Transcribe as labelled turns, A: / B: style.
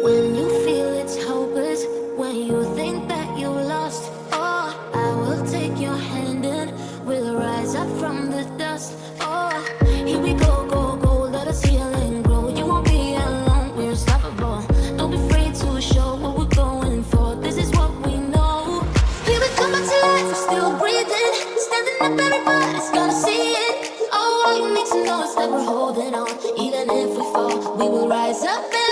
A: When you feel it's hopeless, when you think that you lost, oh, I will take your hand and we'll rise up from the dust. Oh, here we go, go, go, let us heal and grow. You won't be alone, we're unstoppable. Don't be afraid to show what we're going for. This is what we know. Here we come back to life, we're still breathing, standing up, everybody's gonna see it. Oh, all you need to know is that we're holding on. Even if we fall, we will rise up.